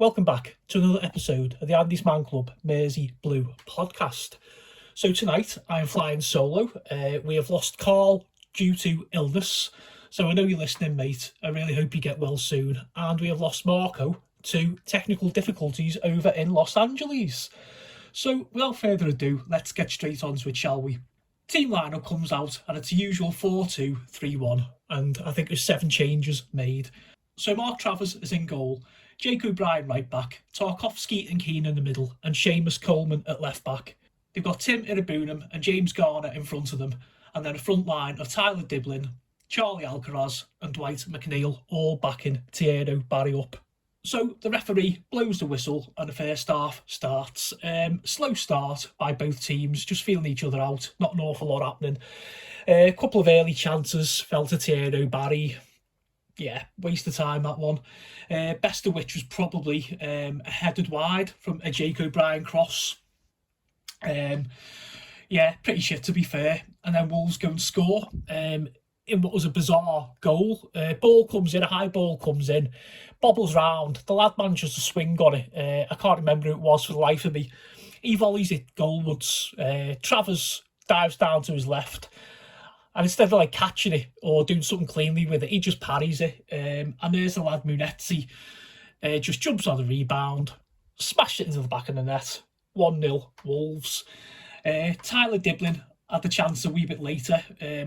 Welcome back to another episode of the Andy's Man Club Mersey Blue podcast. So tonight I'm flying solo. We have lost Carl due to illness. So I know you're listening, mate. I really hope you get well soon. And we have lost Marco to technical difficulties over in Los Angeles. So without further ado, let's get straight onto it, shall we? Team lineup comes out and it's the usual 4-2-3-1. And I think there's 7 changes made. So Mark Travers is in goal. Jake O'Brien right back, Tarkowski and Keane in the middle, and Seamus Coleman at left back. They've got Tim Irabunam and James Garner in front of them, and then a front line of Tyler Diblin, Charlie Alcaraz and Dwight McNeil, all backing Thierry Barry up. So the referee blows the whistle and the first half starts. Slow start by both teams, just feeling each other out, not an awful lot happening. A couple of early chances fell to Thierry Barry. Yeah, waste of time, that one. Best of which was probably a headed wide from a Jake O'Brien cross. Yeah, pretty shit to be fair. And then Wolves go and score in what was a bizarre goal. Ball comes in, a high ball comes in, bobbles round. The lad manages to swing on it. I can't remember who it was for the life of me. He volleys it goalwards. Travers dives down to his left. And instead of catching it or doing something cleanly with it, he just parries it. And there's the lad Munetzi. Just jumps on the rebound, smashed it into the back of the net. 1-0 Wolves. Tyler Diblin had the chance a wee bit later.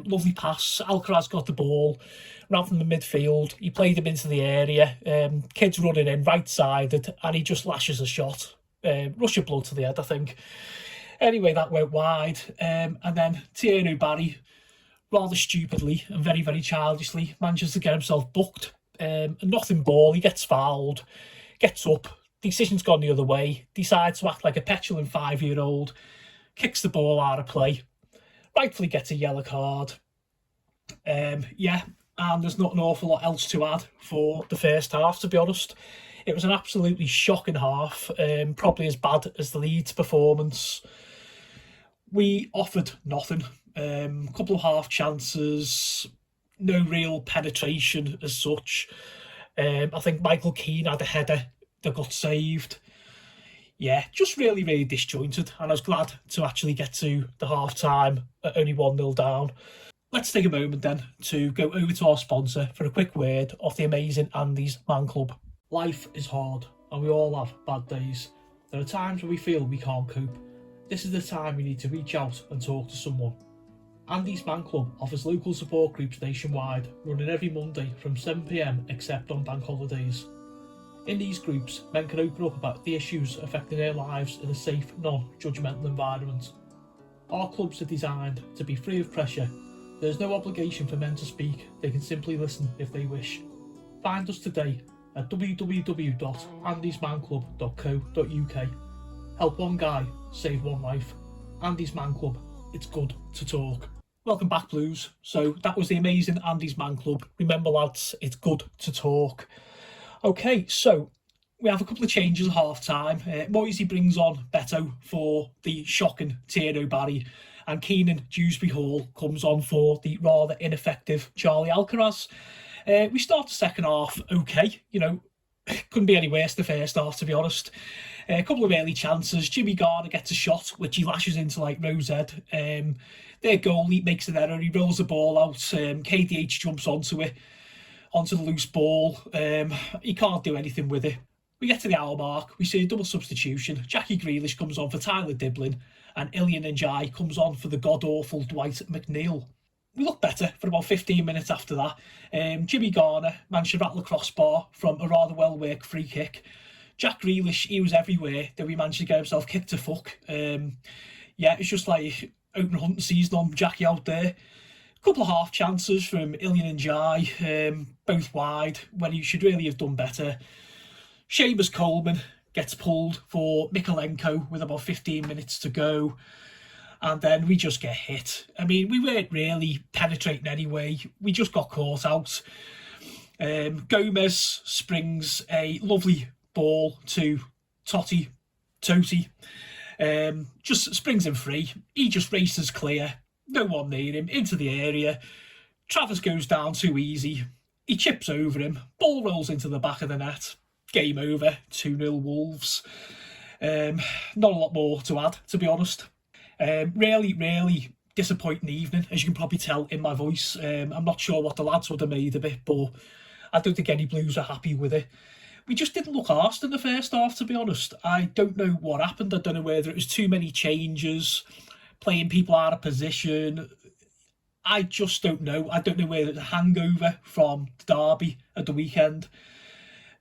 Lovely pass. Alcaraz got the ball, ran from the midfield. He played him into the area. Kid's running in, right-sided, and he just lashes a shot. Rush of blood to the head, I think. Anyway, that went wide. And then Thierry Barry, rather stupidly and very, very childishly, manages to get himself booked. Nothing ball, he gets fouled, gets up, decision's gone the other way, decides to act like a petulant 5-year-old, kicks the ball out of play, rightfully gets a yellow card. And there's not an awful lot else to add for the first half, to be honest. It was an absolutely shocking half, probably as bad as the Leeds performance. We offered nothing. Couple of half chances, no real penetration as such. I think Michael Keane had a header that got saved. Yeah, just really, really disjointed, and I was glad to actually get to the half time at only 1-0 down. Let's take a moment then to go over to our sponsor for a quick word of the amazing Andy's Man Club. Life is hard and we all have bad days. There are times when we feel we can't cope. This is the time we need to reach out and talk to someone. Andy's Man Club offers local support groups nationwide, running every Monday from 7 p.m, except on bank holidays. In these groups, men can open up about the issues affecting their lives in a safe, non-judgmental environment. Our clubs are designed to be free of pressure. There is no obligation for men to speak, they can simply listen if they wish. Find us today at www.andysmanclub.co.uk. Help one guy, save one life. Andy's Man Club, it's good to talk. Welcome back, Blues. So that was the amazing Andy's Man Club. Remember, lads, it's good to talk. Okay, so we have a couple of changes at half-time. Moisey brings on Beto for the shocking Thierry Barry, and Keenan Dewsbury Hall comes on for the rather ineffective Charlie Alcaraz. We start the second half okay. Couldn't be any worse the first half, to be honest. A couple of early chances. Jimmy Garner gets a shot, which he lashes into Rosehead. Their goalie makes an error. He rolls the ball out. KDH jumps onto the loose ball. He can't do anything with it. We get to the hour mark. We see a double substitution. Jackie Grealish comes on for Tyler Diblin, and Ilian Njai comes on for the god-awful Dwight McNeil. We look better for about 15 minutes after that. Jimmy Garner managed to rattle a crossbar from a rather well-worked free kick. Jack Grealish, he was everywhere, then we managed to get himself kicked to fuck. It's just like open hunting season on Jackie out there. A couple of half chances from Ilian Njai, both wide, when he should really have done better. Seamus Coleman gets pulled for Mikolenko with about 15 minutes to go. And then we just get hit. I mean, we weren't really penetrating anyway. We just got caught out. Gomez springs a lovely ball to Totti. Just springs him free. He just races clear. No one near him. Into the area. Travers goes down too easy. He chips over him. Ball rolls into the back of the net. game over, 2-0 Wolves. Not a lot more to add, to be honest. Really disappointing evening, as you can probably tell in my voice. I'm not sure what the lads would have made of it, but I don't think any Blues are happy with it. We just didn't look arsed in the first half, to be honest. I don't know what happened. I don't know whether it was too many changes, playing people out of position. I just don't know. I don't know whether it's a hangover from the derby at the weekend.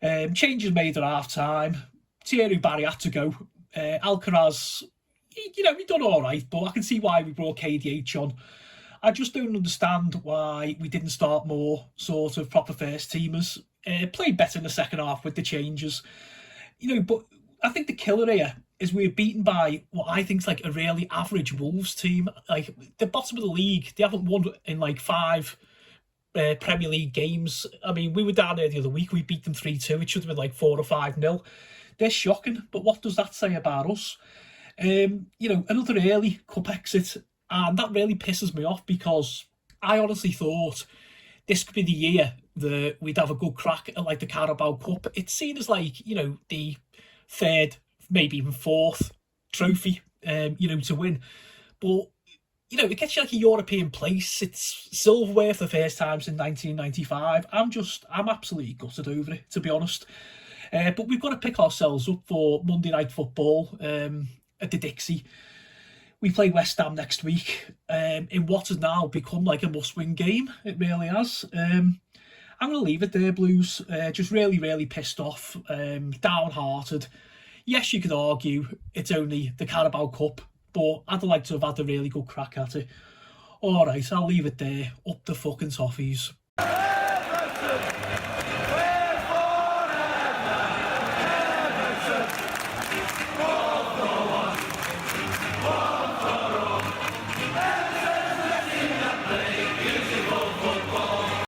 Changes made at half time. Thierry Barry had to go. Alcaraz, he done all right, but I can see why we brought KDH on. I just don't understand why we didn't start more sort of proper first teamers. Played better in the second half with the changes. But I think the killer here is we're beaten by what I think is like a really average Wolves team. Like the bottom of the league, they haven't won in like 5 Premier League games. I mean, we were down there the other week. We beat them 3-2. It should have been like 4 or 5-0. They're shocking. But what does that say about us? Another early cup exit, and that really pisses me off because I honestly thought this could be the year that we'd have a good crack at like the Carabao Cup. It's seen as like, the 3rd, maybe even 4th trophy, to win. But, it gets you like a European place. It's silverware for the first time since 1995. I'm absolutely gutted over it, to be honest. But we've got to pick ourselves up for Monday Night Football at the Dixie. We play West Ham next week in what has now become like a must-win game. It really has. I'm going to leave it there, Blues. Just really pissed off, downhearted. Yes, you could argue it's only the Carabao Cup, but I'd like to have had a really good crack at it. All right, I'll leave it there. Up the fucking toffees.